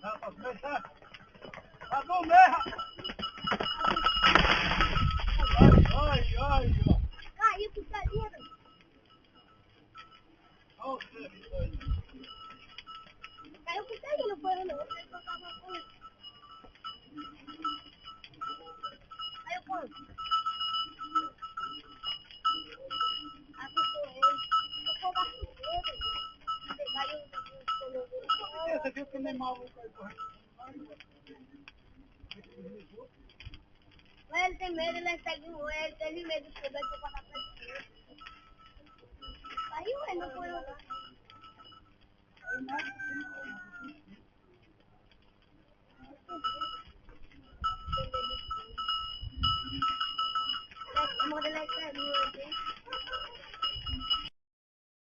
Caiu pro cadeiro. Caiu pro cadeiro, não foi não. Você só tava com... Caiu quanto? Aqui foi ele. Eu vou dar pro dedo. Caiu Você viu que nem mal correndo? Mas ele tem medo, ele segue um olho, ele teve medo de subir pra passar pra cima. Caiu, ele não foi.